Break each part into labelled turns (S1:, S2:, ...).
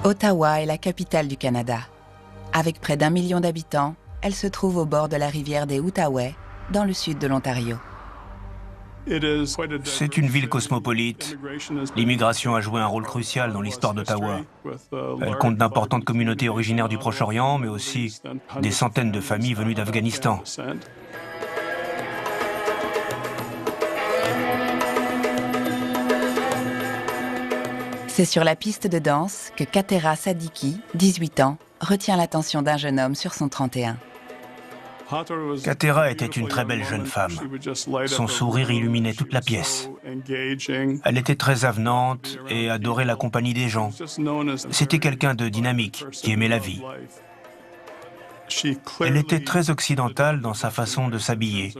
S1: Ottawa est la capitale du Canada. Avec près d'1 million d'habitants, elle se trouve au bord de la rivière des Outaouais, dans le sud de l'Ontario.
S2: C'est une ville cosmopolite. L'immigration a joué un rôle crucial dans l'histoire d'Ottawa. Elle compte d'importantes communautés originaires du Proche-Orient, mais aussi des centaines de familles venues d'Afghanistan.
S1: C'est sur la piste de danse que Katera Sadiki, 18 ans, retient l'attention d'un jeune homme sur son 31.
S2: Katera était une très belle jeune femme. Son sourire illuminait toute la pièce. Elle était très avenante et adorait la compagnie des gens. C'était quelqu'un de dynamique, qui aimait la vie. Elle était très occidentale dans sa façon de s'habiller.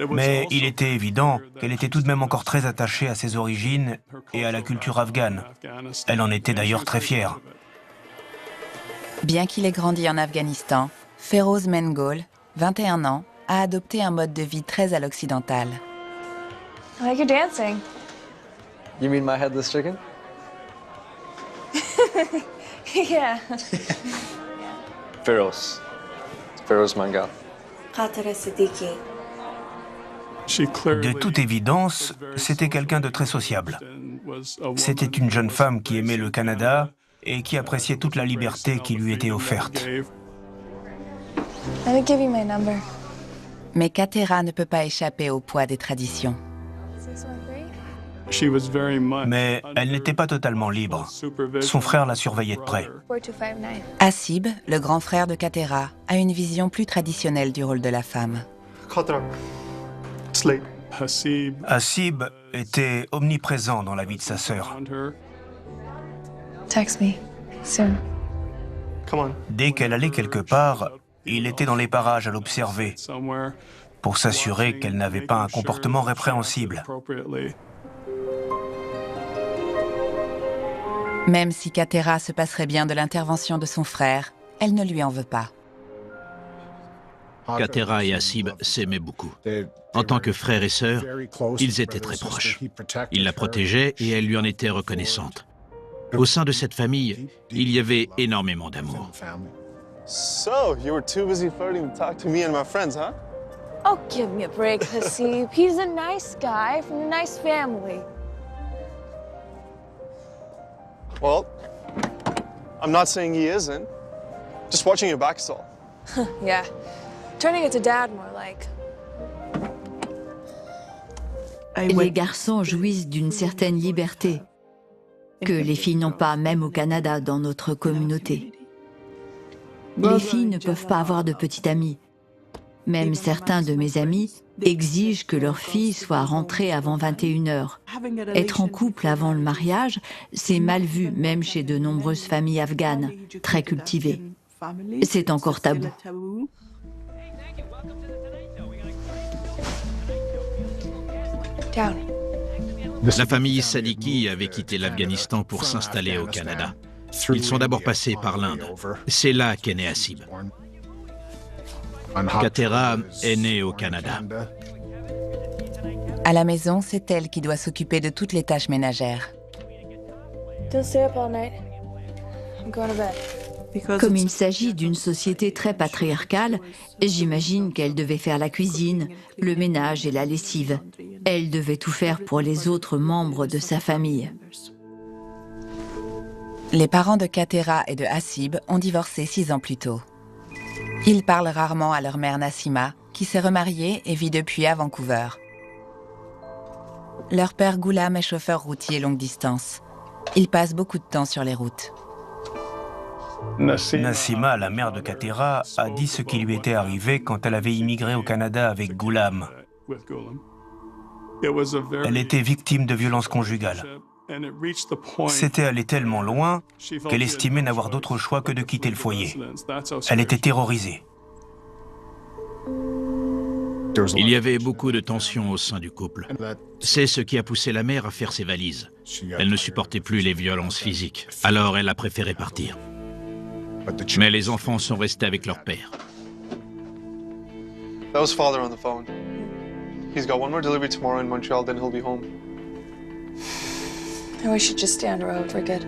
S2: Mais il était évident qu'elle était tout de même encore très attachée à ses origines et à la culture afghane. Elle en était d'ailleurs très fière.
S1: Bien qu'il ait grandi en Afghanistan, Feroz Mengol, 21 ans, a adopté un mode de vie très à l'occidental.
S3: I like your dancing.
S4: You mean my headless chicken?
S3: Yeah.
S4: Feroz. Feroz Mangal.
S3: Katera Sadiki.
S2: De toute évidence, c'était quelqu'un de très sociable. C'était une jeune femme qui aimait le Canada et qui appréciait toute la liberté qui lui était offerte.
S3: Let me give you my number.
S1: Mais Katera ne peut pas échapper au poids des traditions.
S3: 613
S2: Mais elle n'était pas totalement libre. Son frère la surveillait de près.
S3: 4259.
S1: Hasib, le grand frère de Katera, a une vision plus traditionnelle du rôle de la femme.
S2: Hasib était omniprésent dans la vie de sa sœur.
S3: Text me soon.
S2: Dès qu'elle allait quelque part, il était dans les parages à l'observer pour s'assurer qu'elle n'avait pas un comportement répréhensible.
S1: Même si Katera se passerait bien de l'intervention de son frère, elle ne lui en veut pas.
S5: Katera et Hasib s'aimaient beaucoup. En tant que frères et sœurs, ils étaient très proches. Il la protégeait et elle lui en était reconnaissante. Au sein de cette famille, il y avait énormément d'amour.
S6: So, you were too busy flirting to talk to me and my friends, huh?
S3: Oh, give me a break, Hasib. He's a nice guy from a nice family.
S6: Well, I'm not saying he isn't. Just watching your back is all.
S3: Yeah. Turning into dad more like.
S7: Les garçons jouissent d'une certaine liberté que les filles n'ont pas, même au Canada, dans notre communauté. Les filles ne peuvent pas avoir de petite amie. Même certains de mes amis exigent que leur fille soit rentrée avant 21 h. Être en couple avant le mariage, c'est mal vu, même chez de nombreuses familles afghanes, très cultivées. C'est encore tabou.
S3: Down.
S5: La famille Sadiki avait quitté l'Afghanistan pour s'installer au Canada. Ils sont d'abord passés par l'Inde. C'est là qu'est né Hasib. Katera est née au Canada.
S1: À la maison, c'est elle qui doit s'occuper de toutes les tâches ménagères.
S3: Don't stay up all night. I'm going to bed.
S7: Comme il s'agit d'une société très patriarcale, j'imagine qu'elle devait faire la cuisine, le ménage et la lessive. Elle devait tout faire pour les autres membres de sa famille.
S1: Les parents de Katera et de Hasib ont divorcé 6 ans plus tôt. Ils parlent rarement à leur mère Nassima, qui s'est remariée et vit depuis à Vancouver. Leur père Ghulam est chauffeur routier longue distance. Il passe beaucoup de temps sur les routes.
S2: Nassima, la mère de Katera, a dit ce qui lui était arrivé quand elle avait immigré au Canada avec Ghulam. Elle était victime de violences conjugales. C'était allé tellement loin qu'elle estimait n'avoir d'autre choix que de quitter le foyer. Elle était terrorisée.
S5: Il y avait beaucoup de tensions au sein du couple. C'est ce qui a poussé la mère à faire ses valises. Elle ne supportait plus les violences physiques, alors elle a préféré partir. Mais les enfants sont restés avec leur père.
S6: That was father on the phone. He's got one more delivery tomorrow in Montreal, then he'll be home.
S3: I wish you'd just stay on the road. We're good.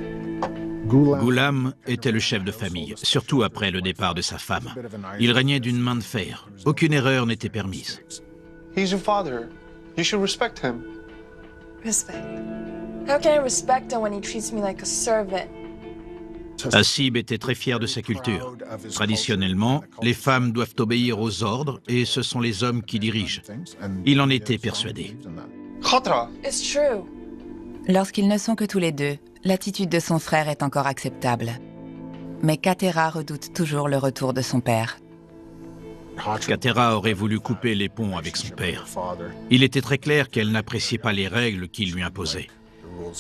S5: Ghulam était le chef de famille, surtout après le départ de sa femme. Il régnait d'une main de fer. Aucune erreur n'était permise.
S6: He's your father. You should respect him.
S3: Respect. How can I respect him when he treats me like a servant?
S5: Hassib était très fier de sa culture. Traditionnellement, les femmes doivent obéir aux ordres et ce sont les hommes qui dirigent. Il en était persuadé.
S6: Khatra.
S3: It's true.
S1: Lorsqu'ils ne sont que tous les deux, l'attitude de son frère est encore acceptable. Mais Katera redoute toujours le retour de son père.
S5: Katera aurait voulu couper les ponts avec son père. Il était très clair qu'elle n'appréciait pas les règles qu'il lui imposait.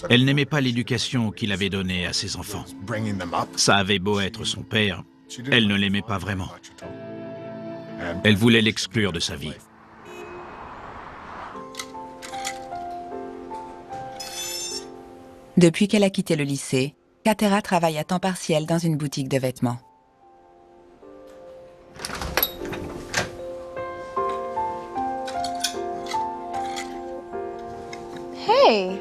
S5: Elle n'aimait pas l'éducation qu'il avait donnée à ses enfants. Ça avait beau être son père, elle ne l'aimait pas vraiment. Elle voulait l'exclure de sa vie.
S1: Depuis qu'elle a quitté le lycée, Katera travaille à temps partiel dans une boutique de vêtements.
S3: Hey.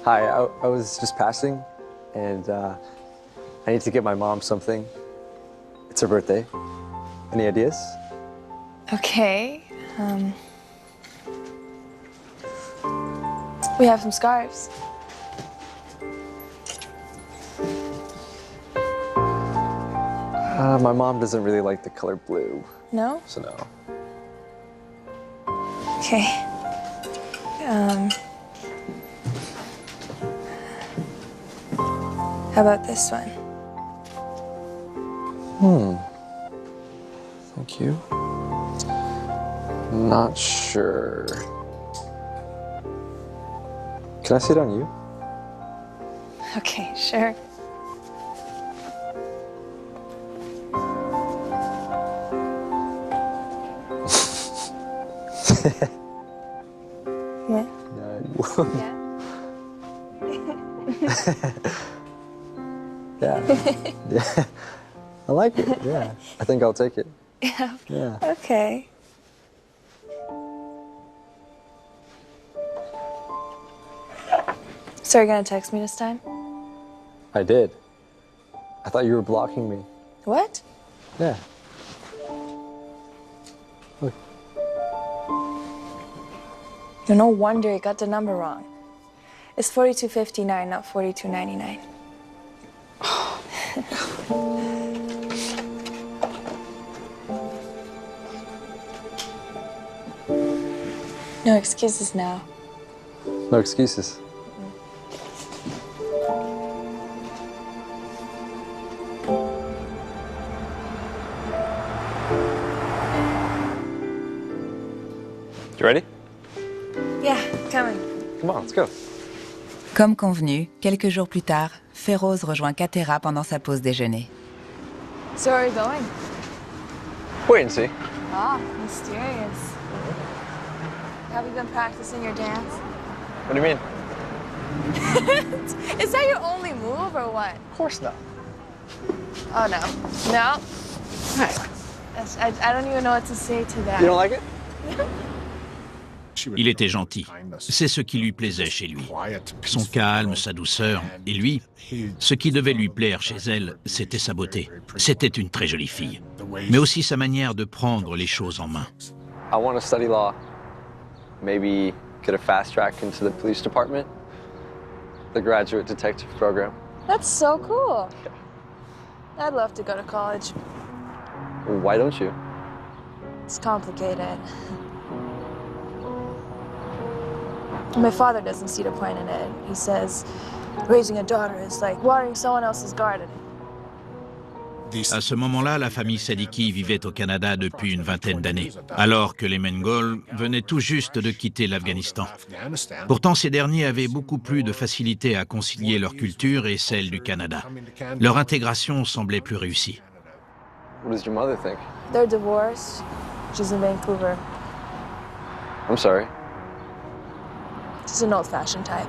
S4: Hi, I was just passing, and I need to get my mom something. It's her birthday. Any ideas?
S3: Okay. We have some scarves.
S4: My mom doesn't really like the color blue,
S3: No?
S4: so no.
S3: Okay. How about this one?
S4: Thank you. Not sure. Can I sit on you?
S3: Okay, sure. Yeah.
S4: No.
S3: Yeah.
S4: Yeah. Yeah. I like it. Yeah. I think I'll take it.
S3: Yeah.
S4: Yeah.
S3: Okay. So you're gonna text me this time?
S4: I did. I thought you were blocking me.
S3: What?
S4: Yeah.
S3: No wonder you got the number wrong. It's 4259, not 4299. No excuses now.
S4: No excuses. You ready?
S3: Yeah, coming.
S4: Come on, let's go.
S1: Comme convenu, quelques jours plus tard, Feroz rejoint Katera pendant sa pause déjeuner.
S3: So where are you going?
S4: Wait and see.
S3: Ah, mysterious. Have you been practicing your dance?
S4: What do you mean?
S3: Is that your only move or what?
S4: Of course not.
S3: Oh no. No? I don't even know what to say to that.
S4: You don't like it?
S5: Il était gentil. C'est ce qui lui plaisait chez lui. Son calme, sa douceur. Et lui, ce qui devait lui plaire chez elle, c'était sa beauté. C'était une très jolie fille. Mais aussi sa manière de prendre les choses en main.
S4: I want to study law. Maybe get a fast track into the police department. The graduate detective program.
S3: That's so cool. I'd love to go to college.
S4: Why don't you?
S3: It's complicated. My father doesn't see the point in it. He says raising a daughter is like watering someone else's garden.
S5: À ce moment-là, la famille Sadiki vivait au Canada depuis une vingtaine d'années, alors que les Mongols venaient tout juste de quitter l'Afghanistan. Pourtant, ces derniers avaient beaucoup plus de facilité à concilier leur culture et celle du Canada. Leur intégration semblait plus réussie.
S4: What does your mother think?
S3: They're divorced. She's in Vancouver.
S4: I'm sorry.
S3: She's an old-fashioned type.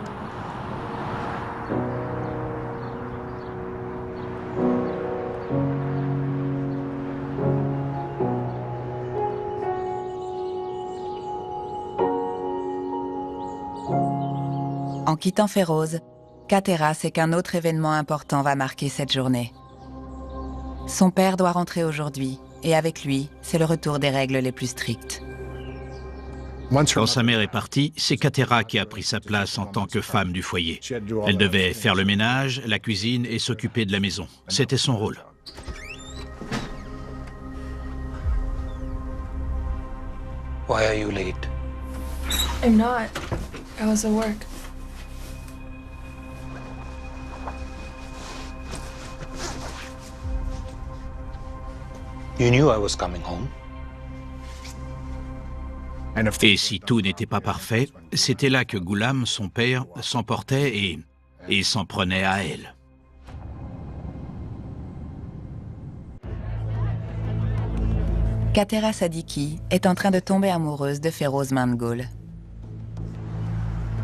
S1: En quittant Feroz, Katera sait qu'un autre événement important va marquer cette journée. Son père doit rentrer aujourd'hui, et avec lui, c'est le retour des règles les plus strictes.
S5: Quand sa mère est partie, c'est Katera qui a pris sa place en tant que femme du foyer. Elle devait faire le ménage, la cuisine et s'occuper de la maison. C'était son rôle.
S8: Why are you late?
S3: I'm not. I was at work.
S8: You knew I was coming home.
S5: Et si tout n'était pas parfait, c'était là que Ghulam, son père, s'emportait et s'en prenait à elle.
S1: Katera Sadiki est en train de tomber amoureuse de Feroz Mangoul.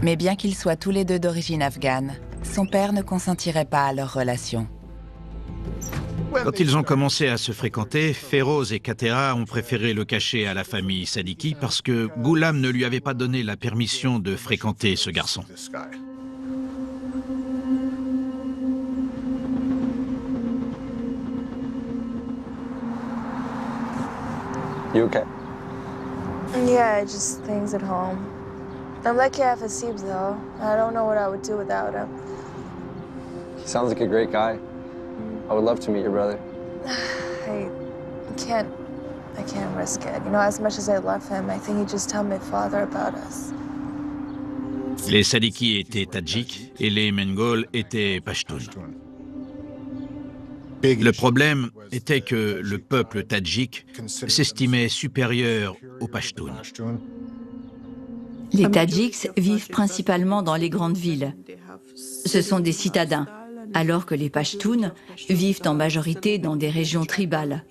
S1: Mais bien qu'ils soient tous les deux d'origine afghane, son père ne consentirait pas à leur relation.
S5: Quand ils ont commencé à se fréquenter, Feroz et Katera ont préféré le cacher à la famille Sadiki parce que Ghulam ne lui avait pas donné la permission de fréquenter ce garçon.
S4: You okay?
S3: Yeah, just things at home. I'm lucky I have Hasib, though. I don't know what I would do without him.
S4: He sounds like a great guy. I would love to meet your brother.
S3: I can't risk it. You know, as much as I love him, I think he'd just tell my father about us.
S5: Les Sadiki étaient tadjiks et les Mengol étaient pashtuns. Le problème était que le peuple tadjik s'estimait supérieur aux Pashtuns.
S7: Les Tadjiks vivent principalement dans les grandes villes. Ce sont des citadins, alors que les Pashtuns vivent en majorité dans des régions tribales.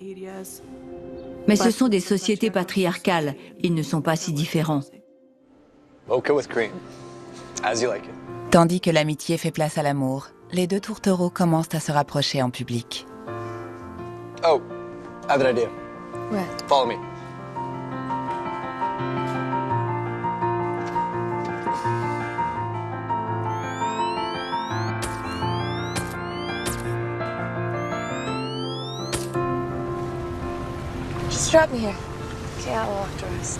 S7: Mais ce sont des sociétés patriarcales, ils ne sont pas si différents.
S4: Mocha with cream. As you like it.
S1: Tandis que l'amitié fait place à l'amour, les deux tourtereaux commencent à se rapprocher en public.
S4: Oh, I have an idea.
S3: What?
S4: Follow me.
S3: Just drop me here. Okay, I'll walk the rest.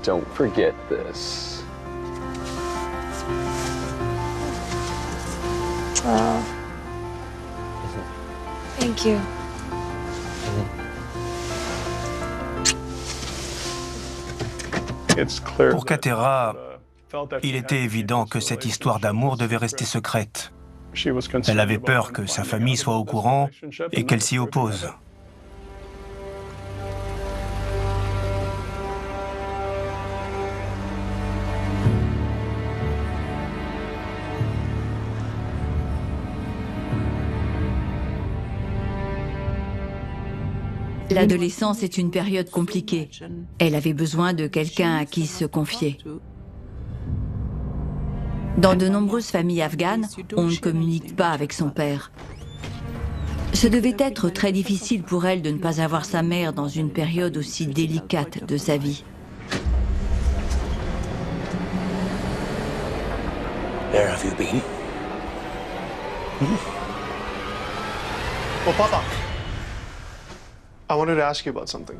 S4: Don't forget this.
S3: Oh. Thank you.
S2: Pour Katera, il était évident que cette histoire d'amour devait rester secrète. Elle avait peur que sa famille soit au courant et qu'elle s'y oppose.
S7: L'adolescence est une période compliquée. Elle avait besoin de quelqu'un à qui se confier. Dans de nombreuses familles afghanes, on ne communique pas avec son père. Ce devait être très difficile pour elle de ne pas avoir sa mère dans une période aussi délicate de sa vie.
S8: Where have you been?
S6: Oh, Papa. I wanted to ask you about something.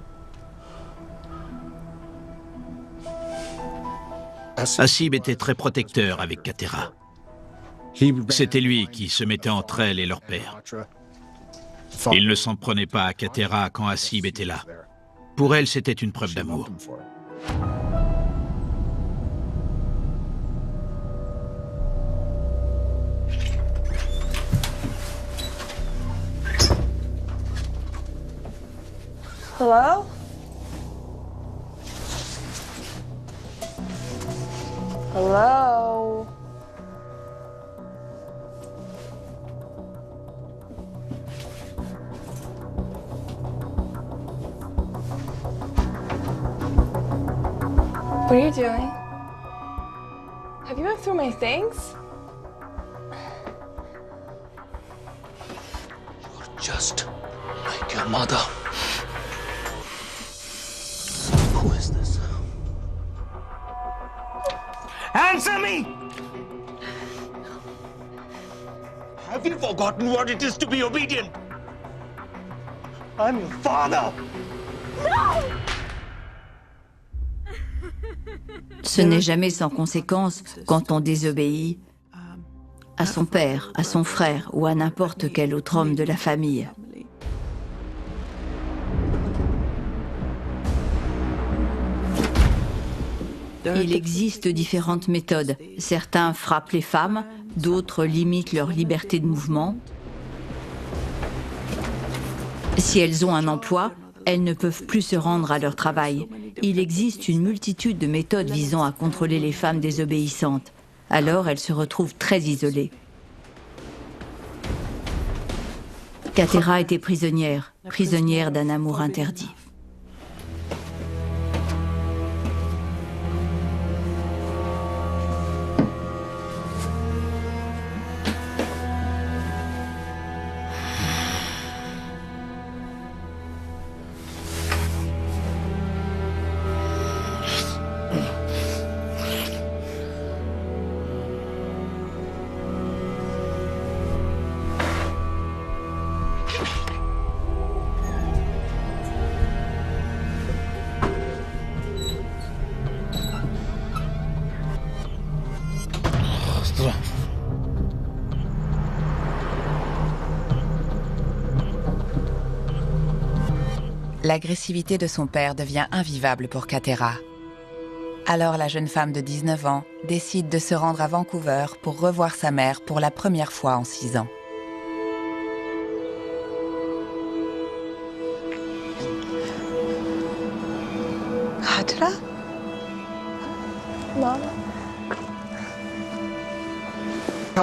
S5: Hasib était très protecteur avec Katera. C'était lui qui se mettait entre elle et leur père. Il ne s'en prenait pas à Katera quand Hasib était là. Pour elle, c'était une preuve d'amour.
S3: Hello? Hello? What are you doing? Have you been through my things?
S8: You're just like your mother. Who is this?
S2: Answer me! Have you forgotten what it is to be obedient? I'm your father!
S7: Ce n'est jamais sans conséquence quand on désobéit à son père, à son frère ou à n'importe quel autre homme de la famille. Il existe différentes méthodes. Certains frappent les femmes, d'autres limitent leur liberté de mouvement. Si elles ont un emploi, elles ne peuvent plus se rendre à leur travail. Il existe une multitude de méthodes visant à contrôler les femmes désobéissantes. Alors elles se retrouvent très isolées. Katera était prisonnière d'un amour interdit.
S1: L'agressivité de son père devient invivable pour Katera. Alors la jeune femme de 19 ans décide de se rendre à Vancouver pour revoir sa mère pour la première fois en 6 ans.
S3: Katera? Mama?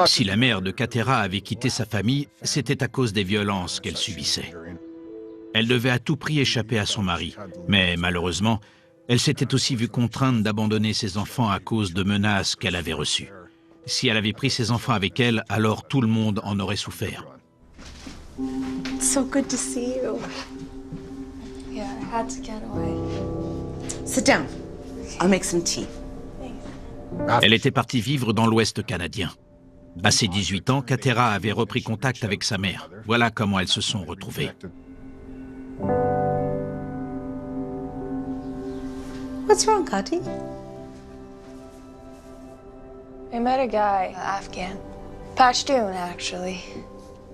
S5: Si la mère de Katera avait quitté sa famille, c'était à cause des violences qu'elle subissait. Elle devait à tout prix échapper à son mari, mais malheureusement, elle s'était aussi vue contrainte d'abandonner ses enfants à cause de menaces qu'elle avait reçues. Si elle avait pris ses enfants avec elle, alors tout le monde en aurait souffert.
S3: So good to see you. Yeah, I had to get away.
S9: Sit down. I'll make some tea.
S5: Elle était partie vivre dans l'Ouest canadien. À ses 18 ans, Katera avait repris contact avec sa mère. Voilà comment elles se sont retrouvées.
S9: What's wrong, Kati?
S3: I met a guy, Afghan. Pashtun, actually.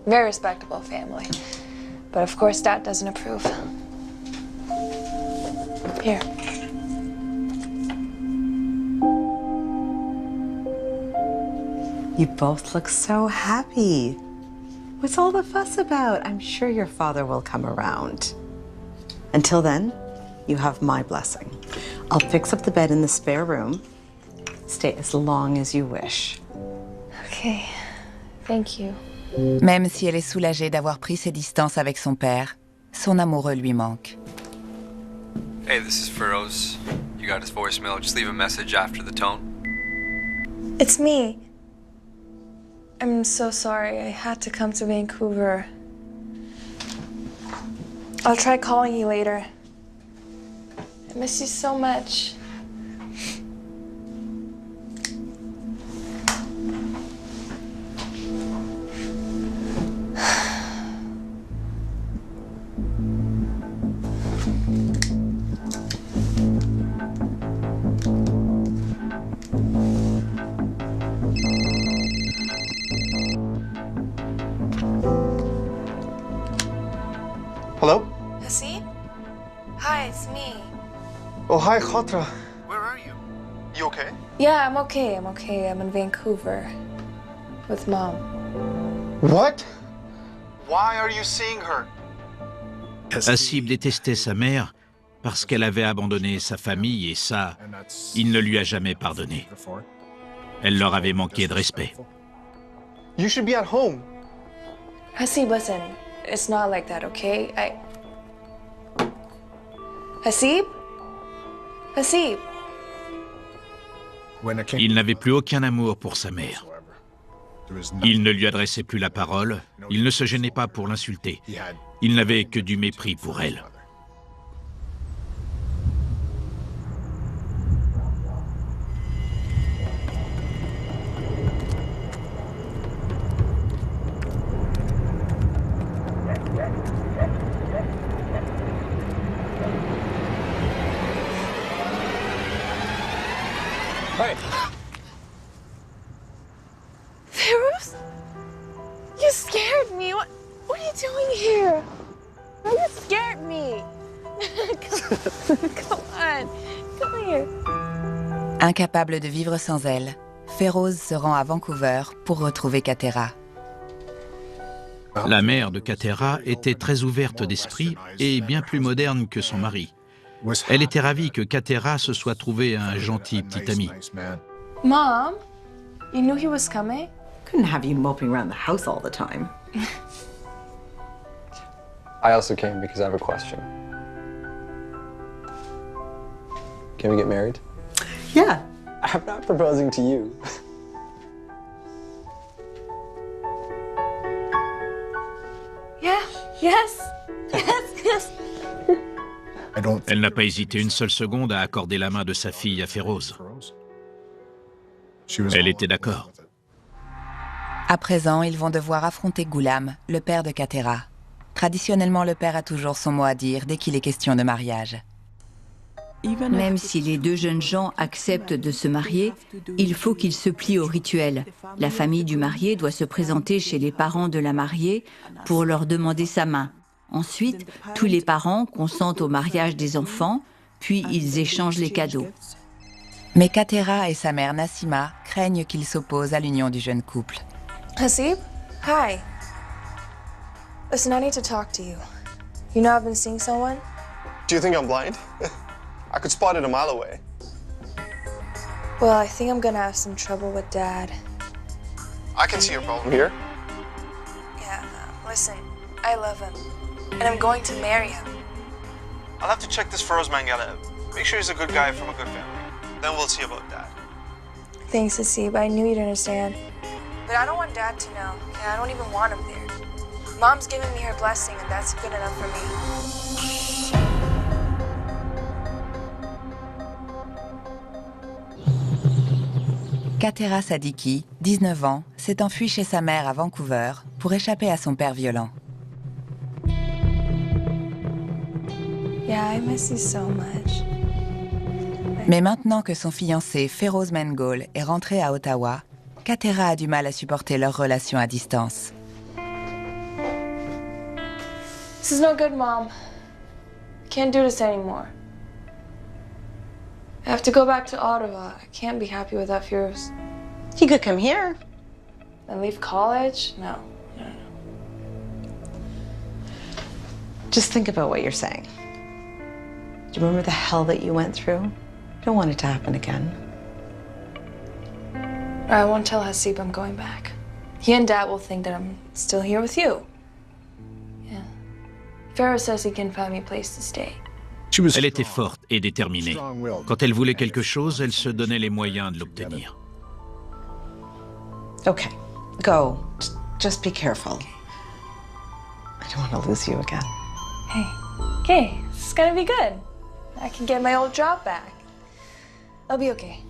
S3: Very respectable family. But of course, Dad doesn't approve. Here.
S9: You both look so happy. What's all the fuss about? I'm sure your father will come around. Until then, you have my blessing. I'll fix up the bed in the spare room. Stay as long as you wish.
S3: Okay. Thank you.
S1: Même si elle est soulagée d'avoir pris ses distances avec son père, son amoureux lui manque.
S10: Hey, this is Feroz. You got his voicemail. Just leave a message after the tone.
S3: It's me. I'm so sorry. I had to come to Vancouver. I'll try calling you later. I miss you so much.
S6: Hello?
S3: Hasib? Hi, it's me.
S6: Oh, hi, Khatra.
S10: Where are you?
S6: You okay?
S3: Yeah, I'm okay. I'm in Vancouver with Mom.
S6: What? Why are you seeing her?
S5: Hasib détestait sa mère parce qu'elle avait abandonné sa famille et ça, il ne lui a jamais pardonné. Elle leur avait manqué de respect.
S6: You should be at home.
S3: Hasib, listen. It's not like that, okay? Hasib? Hasib?
S5: Il n'avait plus aucun amour pour sa mère. Il ne lui adressait plus la parole, il ne se gênait pas pour l'insulter. Il n'avait que du mépris pour elle.
S3: You scared me. What are you doing here? You scared me. Come on. Come here.
S1: Incapable de vivre sans elle, Feroz se rend à Vancouver pour retrouver Katera.
S5: La mère de Katera était très ouverte d'esprit et bien plus moderne que son mari. Elle était ravie que Katera se soit trouvée un gentil petit ami.
S3: Mom, you knew he was coming?
S9: Couldn't have you moping around the house all the time.
S4: I also came because I have a question. Can we get married?
S9: Yeah.
S4: I'm not proposing to you.
S3: Yeah, yes, yes.
S5: Elle n'a pas hésité une seule seconde à accorder la main de sa fille à Feroz. Elle était d'accord.
S1: À présent, ils vont devoir affronter Ghulam, le père de Katera. Traditionnellement, le père a toujours son mot à dire dès qu'il est question de mariage.
S7: Même si les deux jeunes gens acceptent de se marier, il faut qu'ils se plient au rituel. La famille du marié doit se présenter chez les parents de la mariée pour leur demander sa main. Ensuite, tous les parents consentent au mariage des enfants, puis ils échangent les cadeaux.
S1: Mais Katera et sa mère Nassima craignent qu'ils s'opposent à l'union du jeune couple.
S3: Hasib? Hi. Listen, I need to talk to you. You know I've been seeing someone?
S6: Do you think I'm blind? I could spot it a mile away.
S3: Well, I think I'm gonna have some trouble with Dad.
S6: I can see your problem here.
S3: Yeah, listen, I love him. And I'm going to marry him.
S6: I'll have to check this Feroz Mangala out. Make sure he's a good guy from a good family. Then we'll see about that.
S3: Thanks, Hasib. I knew you'd understand. But I don't want Dad to know. And I don't even want him there. Mom's given me her blessing, and that's good enough for me.
S1: Katera Sadiki, 19 ans, s'est enfuie chez sa mère à Vancouver pour échapper à son père violent.
S3: Yeah, I miss you so much.
S1: Mais maintenant que son fiancé Feroz Mengol est rentré à Ottawa, Katera a du mal à supporter leur relation à distance.
S3: This is no good, Mom. Can't do this anymore. I have to go back to Ottawa. I can't be happy without Feroz.
S9: He could come here.
S3: And leave college? No.
S9: Just think about what you're saying. Do you remember the hell that you went through? You don't want it to happen again.
S3: I won't tell Hasib I'm going back. He and Dad will think that I'm still here with you. Yeah. Feroz says he can find me a place to stay.
S5: Elle était forte et déterminée. Quand elle voulait quelque chose, elle se donnait les moyens de l'obtenir.
S9: Okay, go. Just be careful. I don't want to lose you again.
S3: Hey, okay, this is gonna be good. I can get my old job back. I'll be okay.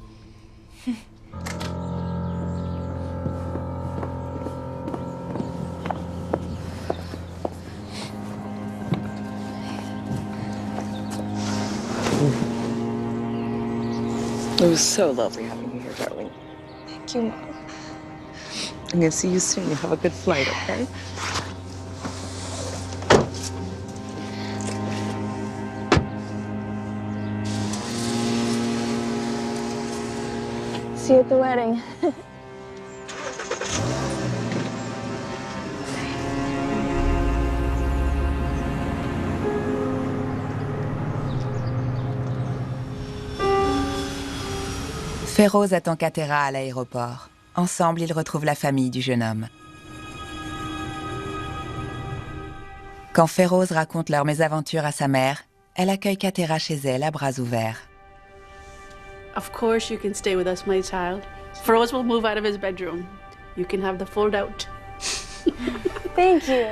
S9: It was so lovely having you here, darling.
S3: Thank you, Mom.
S9: I'm gonna see you soon. You have a good flight, okay?
S3: See you at the wedding.
S1: Feroz attend Katera à l'aéroport. Ensemble, ils retrouvent la famille du jeune homme. Quand Feroz raconte leur mésaventure à sa mère, elle accueille Katera chez elle à bras ouverts.
S11: Of course you can stay with us, my child. Feroz will move out of his bedroom. You can have the fold out.
S3: Thank you.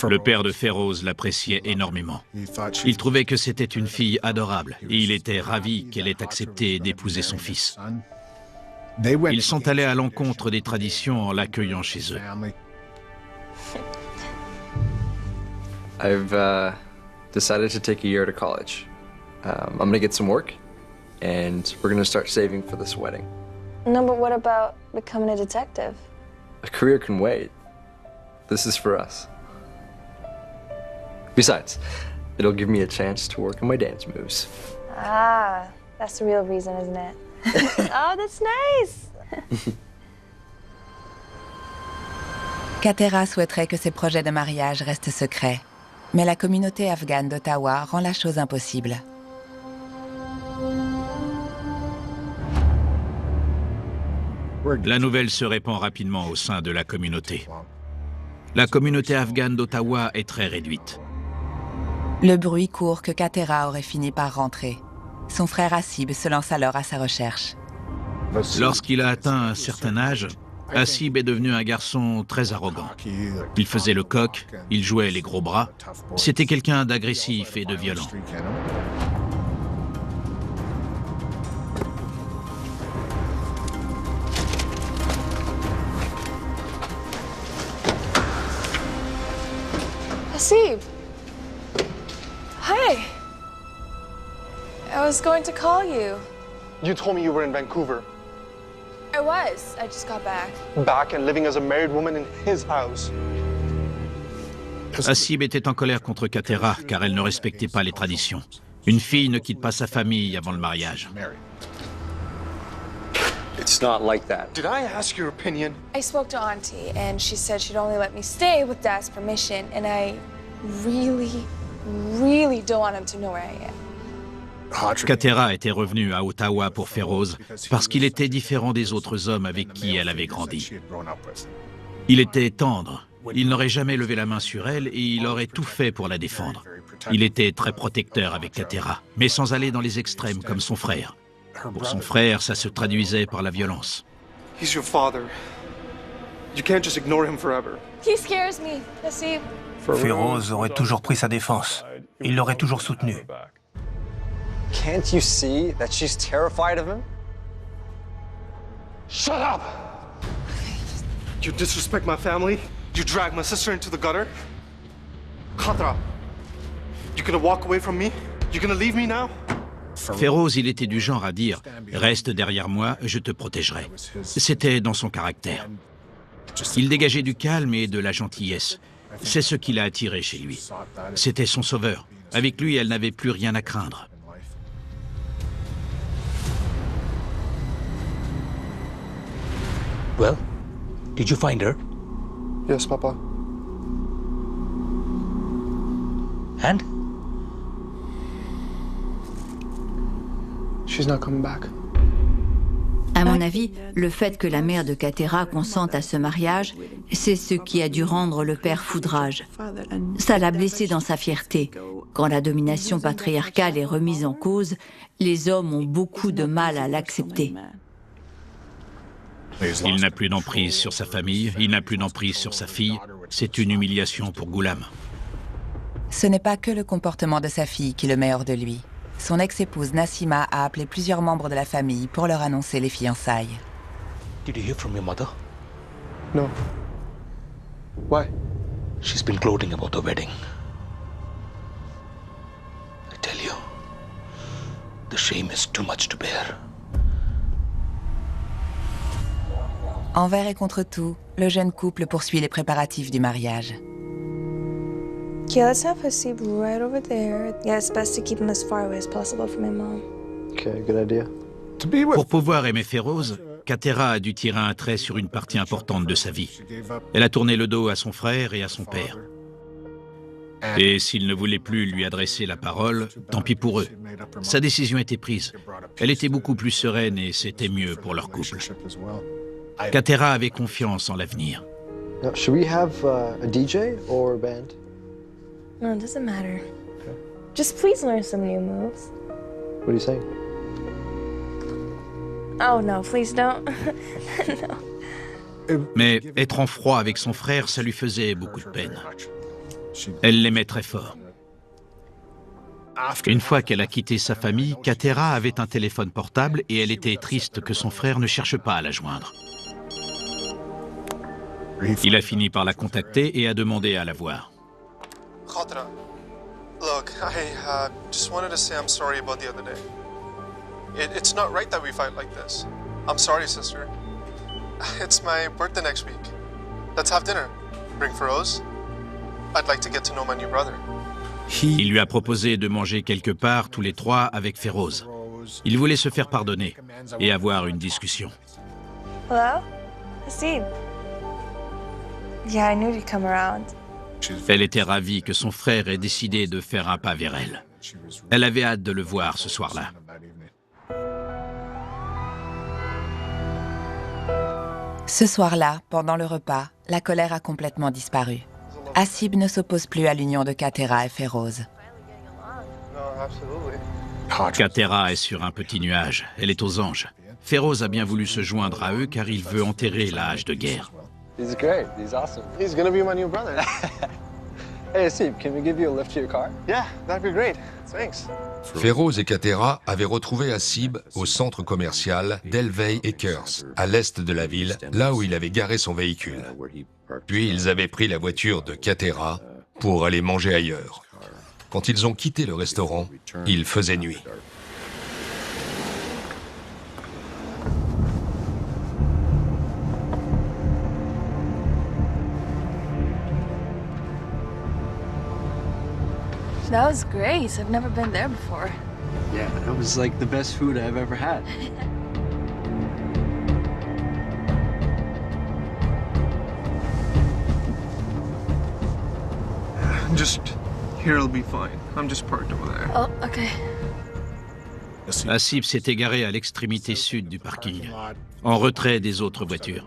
S5: Le père de Feroz l'appréciait énormément. Il trouvait que c'était une fille adorable et il était ravi qu'elle ait accepté d'épouser son fils. Ils sont allés à l'encontre des traditions en l'accueillant chez eux.
S10: I've decided to take a year to college. I'm gonna get some work, and we're gonna start saving for this wedding.
S3: No, but what about becoming a detective?
S10: A career can wait. This is for us. Besides, it'll give me a chance to work on my dance moves.
S3: Ah, that's the real reason, isn't it? Oh, that's nice.
S1: Katera souhaiterait que ses projets de mariage restent secrets, mais la communauté afghane d'Ottawa rend la chose impossible.
S5: La nouvelle se répand rapidement au sein de la communauté. La communauté afghane d'Ottawa est très réduite.
S1: Le bruit court que Katera aurait fini par rentrer. Son frère Hasib se lance alors à sa recherche.
S5: Lorsqu'il a atteint un certain âge, Hasib est devenu un garçon très arrogant. Il faisait le coq, il jouait les gros bras. C'était quelqu'un d'agressif et de violent.
S3: Hasib. Hi. I was going to call you.
S6: You told me you were in Vancouver.
S3: I was. I just got back.
S6: Back and living as a married woman in his house.
S5: Hasib était en colère contre Katera car elle ne respectait pas les traditions. Une fille ne quitte pas sa famille avant le mariage.
S4: It's not like that.
S6: Did I ask your opinion?
S3: I spoke to Auntie, and she said she'd only let me stay with Dad's permission, and I really don't want him to know where I am.
S5: Katera était revenue à Ottawa pour Feroz parce qu'il était différent des autres hommes avec qui elle avait grandi. Il était tendre, il n'aurait jamais levé la main sur elle et il aurait tout fait pour la défendre. Il était très protecteur avec Katera, mais sans aller dans les extrêmes comme son frère. Pour son frère, ça se traduisait par la violence.
S6: He's your father. You can't just ignore him forever.
S3: He scares me, Hasib.
S2: Feroz aurait toujours pris sa défense. Il l'aurait toujours soutenu.
S4: Can't you see that she's terrified of him?
S6: Shut up! You disrespect my family. You drag my sister into the gutter. Khatra, you gonna walk away from me? You gonna leave me now?
S5: Feroz, il était du genre à dire « Reste derrière moi, je te protégerai ». C'était dans son caractère. Il dégageait du calme et de la gentillesse. C'est ce qui l'a attiré chez lui. C'était son sauveur. Avec lui, elle n'avait plus rien à craindre.
S8: Well, did you find her?
S6: Yes, Papa.
S8: And?
S6: She's not coming back.
S7: À mon avis, le fait que la mère de Katera consente à ce mariage, c'est ce qui a dû rendre le père foudrage. Ça l'a blessé dans sa fierté. Quand la domination patriarcale est remise en cause, les hommes ont beaucoup de mal à l'accepter.
S5: Il n'a plus d'emprise sur sa famille, il n'a plus d'emprise sur sa fille. C'est une humiliation pour Ghulam.
S1: Ce n'est pas que le comportement de sa fille qui le met hors de lui. Son ex-épouse Nassima a appelé plusieurs membres de la famille pour leur annoncer les fiançailles.
S8: Did you hear from your mother?
S6: No. Why?
S8: She's been gloating about the wedding. I tell you, the shame is too much to bear.
S1: Envers et contre tout, le jeune couple poursuit les préparatifs du mariage.
S3: Yeah, let's have Hasib right over there. Yeah, it's best to keep him as far away as possible from my mom.
S4: Okay, good idea.
S5: Pour pouvoir aimer Feroz, Katera a dû tirer un trait sur une partie importante de sa vie. Elle a tourné le dos à son frère et à son père. Et s'il ne voulait plus lui adresser la parole, tant pis pour eux. Sa décision était prise. Elle était beaucoup plus sereine et c'était mieux pour leur couple. Katera avait confiance en l'avenir.
S4: Now, should we have a DJ or a band?
S3: No, it doesn't matter. Just please learn some new moves.
S4: What are you saying?
S3: Oh no, please don't. No.
S5: Mais être en froid avec son frère, ça lui faisait beaucoup de peine. Elle l'aimait très fort. Une fois qu'elle a quitté sa famille, Katera avait un téléphone portable et elle était triste que son frère ne cherche pas à la joindre. Il a fini par la contacter et a demandé à la voir.
S6: Khatra, look, I just wanted to say I'm sorry about the other day. It's not right that we fight like this. I'm sorry, sister. It's my birthday next week. Let's have dinner. bring Feroz? I'd like to get to know my new brother.
S5: Il lui a proposé de manger quelque part tous les trois avec Feroz. Il voulait se faire pardonner et avoir une discussion.
S3: Hello? Hasib. Yeah, I knew you'd come around.
S5: Elle était ravie que son frère ait décidé de faire un pas vers elle. Elle avait hâte de le voir ce soir-là.
S1: Ce soir-là, pendant le repas, la colère a complètement disparu. Hasib ne s'oppose plus à l'union de Katera et Feroz.
S5: Katera est sur un petit nuage. Elle est aux anges. Feroz a bien voulu se joindre à eux car il veut enterrer la hache de guerre.
S4: He's great. He's awesome.
S6: He's gonna be my new brother.
S4: Hey, Hasib, can we give you a lift to your car?
S6: Yeah, that'd be great. Thanks.
S12: Feroz et Katera avaient retrouvé Hasib au centre commercial d'Elvey Acres, à l'est de la ville, là où il avait garé son véhicule. Puis ils avaient pris la voiture de Katera pour aller manger ailleurs. Quand ils ont quitté le restaurant, il faisait nuit.
S3: That was great. I've never been there before.
S10: Yeah, that was like the best food I've ever had.
S6: Just here, it'll be fine. I'm just parked over there.
S3: Oh, okay.
S5: Hasib s'est égaré à l'extrémité sud du parking, en retrait des autres voitures.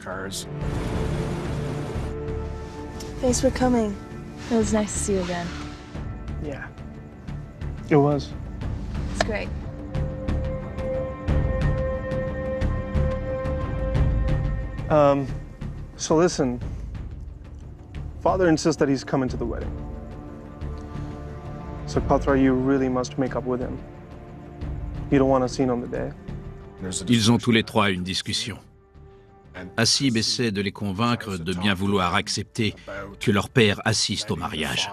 S3: Thanks for coming. It was nice to see you again.
S6: Yeah, it was.
S3: It's great.
S6: So listen, Father insists that he's coming to the wedding. So Katra, you really must make up with him. You don't want a scene on the day.
S5: Ils ont tous les trois une discussion. Hasib essaie de les convaincre de bien vouloir accepter que leur père assiste au mariage.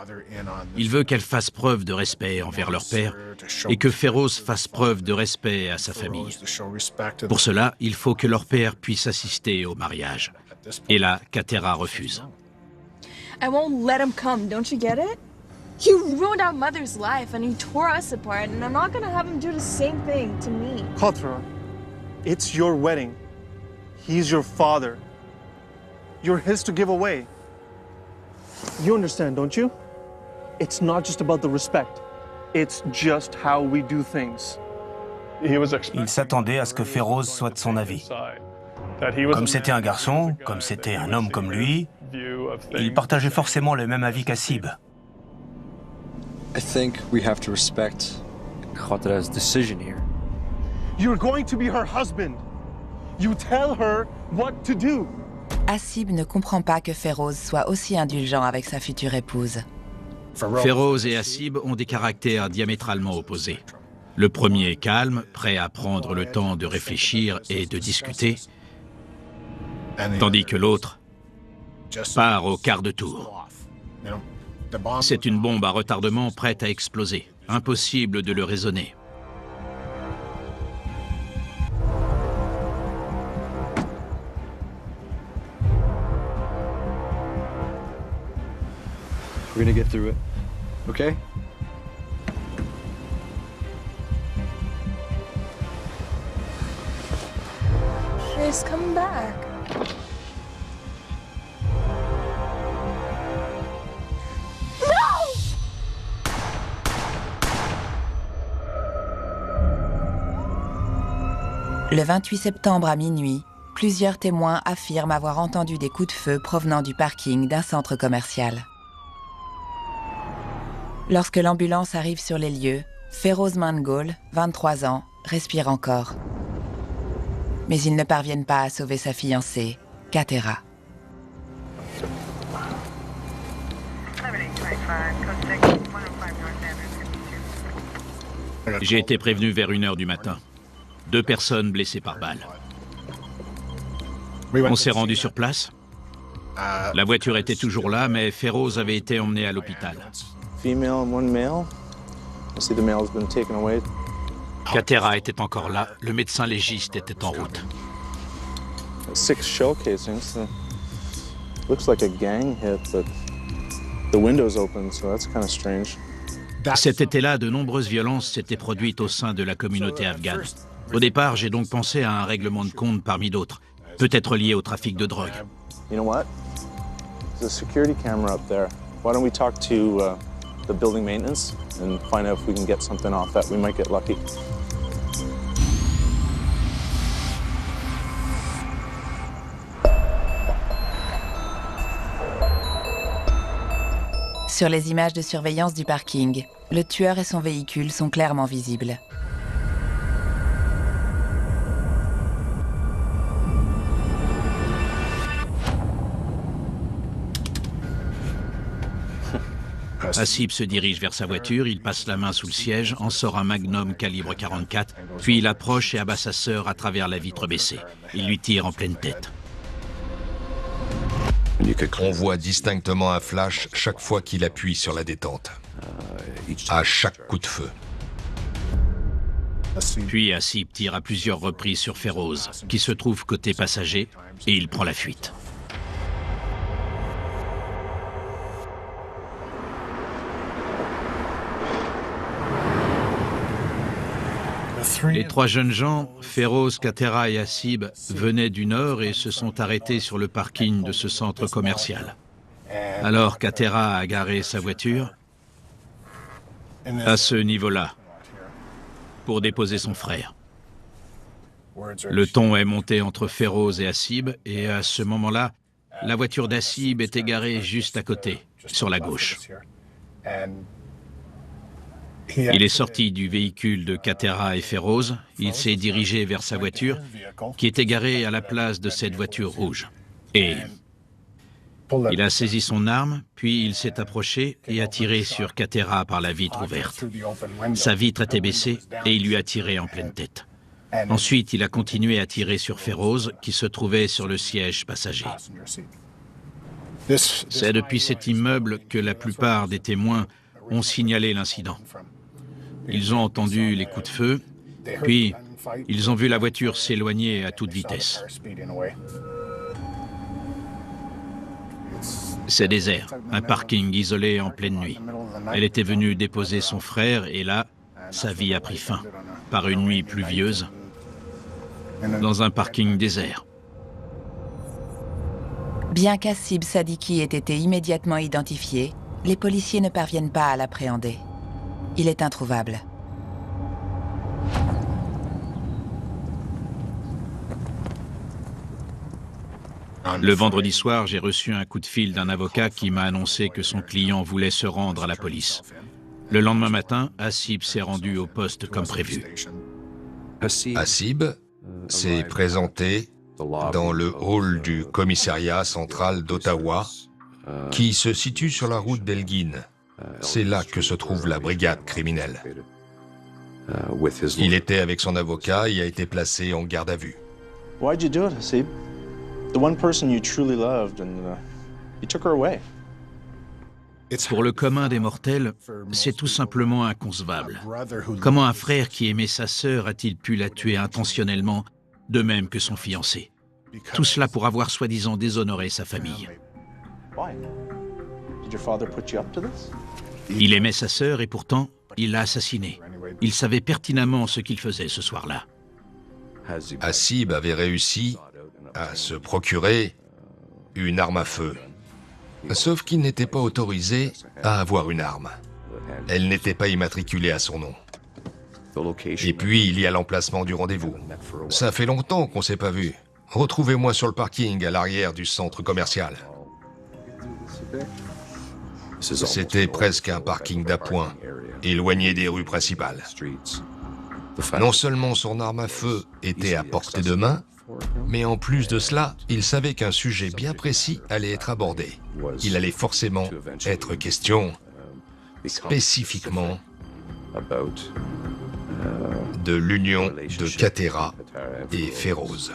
S5: Il veut qu'elle fasse preuve de respect envers leur père et que Feroz fasse preuve de respect à sa famille. Pour cela, il faut que leur père puisse assister au mariage. Et là, Katera refuse.
S3: I won't let him come, don't you get it? He ruined our mother's life and he tore us apart, and I'm not gonna have him do the same thing to me.
S6: Katra, it's your wedding. He's your father. You're his to give away. You understand, don't you? It's not just about the respect. It's just how we do things.
S2: Il s'attendait à ce que Feroz soit de son avis. Comme c'était un garçon, comme c'était un homme comme lui, il partageait forcément le même avis qu'Hasib.
S10: I think we have to respect Khatra's decision here.
S6: You're going to be her husband. You tell her what to do.
S1: Hasib ne comprend pas que Feroz soit aussi indulgent avec sa future épouse.
S5: Feroz et Hasib ont des caractères diamétralement opposés. Le premier est calme, prêt à prendre le temps de réfléchir et de discuter, tandis que l'autre part au quart de tour. C'est une bombe à retardement prête à exploser. Impossible de le raisonner.
S10: We're gonna get through it, okay?
S3: She's coming back.
S1: Le 28 septembre à minuit, plusieurs témoins affirment avoir entendu des coups de feu provenant du parking d'un centre commercial. Lorsque l'ambulance arrive sur les lieux, Feroz Mangol, 23 ans, respire encore. Mais ils ne parviennent pas à sauver sa fiancée, Katera.
S5: J'ai été prévenu vers 1h du matin. 2 personnes blessées par balle. On s'est rendu sur place. La voiture était toujours là, mais Feroz avait été emmené à l'hôpital. Katera était encore là, le médecin légiste était en route.
S6: Looks like a gang hit, but the window's open, so that's kind of strange.
S5: Cet été-là, de nombreuses violences s'étaient produites au sein de la communauté afghane. Au départ, j'ai donc pensé à un règlement de compte parmi d'autres, peut-être lié au trafic de drogue.
S6: You know what? There's a security camera up there. Why don't we talk to the building maintenance and find out if we can get something off that? We might get lucky.
S1: Sur les images de surveillance du parking, le tueur et son véhicule sont clairement visibles.
S5: Hassib se dirige vers sa voiture, il passe la main sous le siège, en sort un magnum calibre 44, puis il approche et abat sa sœur à travers la vitre baissée. Il lui tire en pleine tête.
S12: On voit distinctement un flash chaque fois qu'il appuie sur la détente, à chaque coup de feu.
S5: Puis Hassib tire à plusieurs reprises sur Feroz, qui se trouve côté passager, et il prend la fuite. Les trois jeunes gens, Feroz, Katera et Hassib, venaient du nord et se sont arrêtés sur le parking de ce centre commercial. Alors Katera a garé sa voiture à ce niveau-là pour déposer son frère. Le ton est monté entre Feroz et Hassib et à ce moment-là, la voiture d'Hassib était garée juste à côté, sur la gauche. Il est sorti du véhicule de Katera et Feroz, il s'est dirigé vers sa voiture, qui était garée à la place de cette voiture rouge. Et il a saisi son arme, puis il s'est approché et a tiré sur Katera par la vitre ouverte. Sa vitre était baissée et il lui a tiré en pleine tête. Ensuite, il a continué à tirer sur Feroz, qui se trouvait sur le siège passager. C'est depuis cet immeuble que la plupart des témoins ont signalé l'incident. Ils ont entendu les coups de feu, puis ils ont vu la voiture s'éloigner à toute vitesse. C'est désert, un parking isolé en pleine nuit. Elle était venue déposer son frère et là, sa vie a pris fin, par une nuit pluvieuse, dans un parking désert.
S1: Bien qu'Hassib Sadiki ait été immédiatement identifié, les policiers ne parviennent pas à l'appréhender. Il est introuvable.
S5: Le vendredi soir, j'ai reçu un coup de fil d'un avocat qui m'a annoncé que son client voulait se rendre à la police. Le lendemain matin, Hassib s'est rendu au poste comme prévu.
S12: Hassib s'est présenté dans le hall du commissariat central d'Ottawa, qui se situe sur la route d'Elgin. C'est là que se trouve la brigade criminelle. Il était avec son avocat et a été placé en garde à vue.
S6: Why'd you do it, Hassib? The one person you truly loved, and you took her away.
S5: Pour le commun des mortels, c'est tout simplement inconcevable. Comment un frère qui aimait sa sœur a-t-il pu la tuer intentionnellement, de même que son fiancé? Tout cela pour avoir soi-disant déshonoré sa famille. Il aimait sa sœur et pourtant, il l'a assassinée. Il savait pertinemment ce qu'il faisait ce soir-là.
S12: Hassib avait réussi à se procurer une arme à feu. Sauf qu'il n'était pas autorisé à avoir une arme. Elle n'était pas immatriculée à son nom. Et puis, il y a l'emplacement du rendez-vous. Ça fait longtemps qu'on ne s'est pas vu. Retrouvez-moi sur le parking à l'arrière du centre commercial. C'était presque un parking d'appoint, éloigné des rues principales. Non seulement son arme à feu était à portée de main, mais en plus de cela, il savait qu'un sujet bien précis allait être abordé. Il allait forcément être question, spécifiquement, de l'union de Katera et Feroz.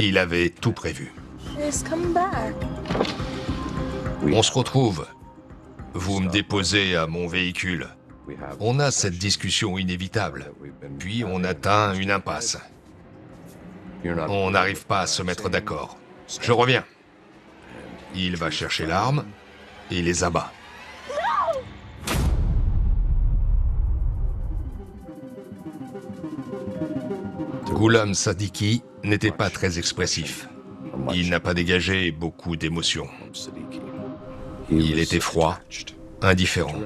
S12: Il avait tout prévu. On se retrouve. Vous me déposez à mon véhicule. On a cette discussion inévitable. Puis on atteint une impasse. On n'arrive pas à se mettre d'accord. Je reviens. Il va chercher l'arme et les abat. Ghulam Sadiki n'était pas très expressif. Il n'a pas dégagé beaucoup d'émotions. Il était froid, indifférent.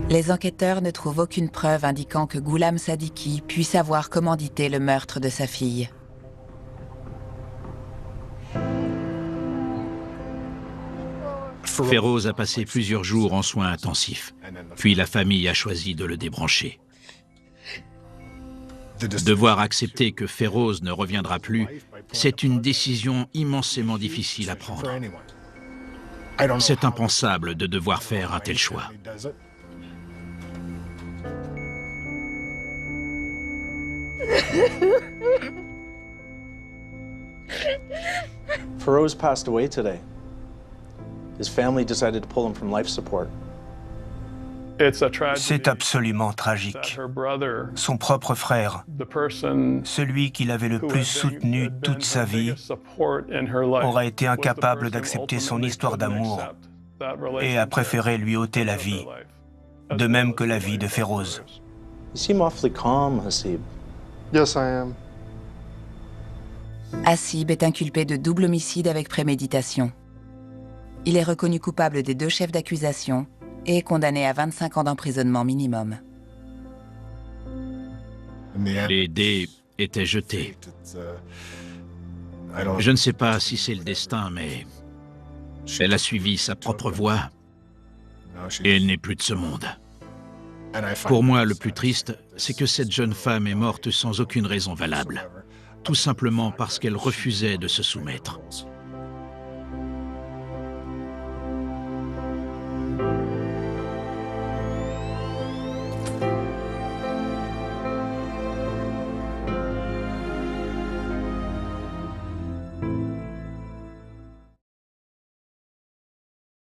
S1: Les enquêteurs ne trouvent aucune preuve indiquant que Ghulam Sadiki puisse avoir commandité le meurtre de sa fille.
S5: Feroz a passé plusieurs jours en soins intensifs, puis la famille a choisi de le débrancher. Devoir accepter que Feroz ne reviendra plus, c'est une décision immensément difficile à prendre. C'est impensable de devoir faire un tel choix.
S6: Feroz passed away today. His family decided to pull him from life support.
S2: C'est absolument tragique. Son propre frère, celui qu'il avait le plus soutenu toute sa vie, aura été incapable d'accepter son histoire d'amour et a préféré lui ôter la vie, de même que la vie de Feroz.
S6: You seem awfully calm, Hasib. Yes, I am.
S1: Hasib est inculpé de double homicide avec préméditation. Il est reconnu coupable des 2 chefs d'accusation et est condamné à 25 ans d'emprisonnement minimum.
S5: Les dés étaient jetés. Je ne sais pas si c'est le destin, mais elle a suivi sa propre voie et elle n'est plus de ce monde. Pour moi, le plus triste, c'est que cette jeune femme est morte sans aucune raison valable, tout simplement parce qu'elle refusait de se soumettre.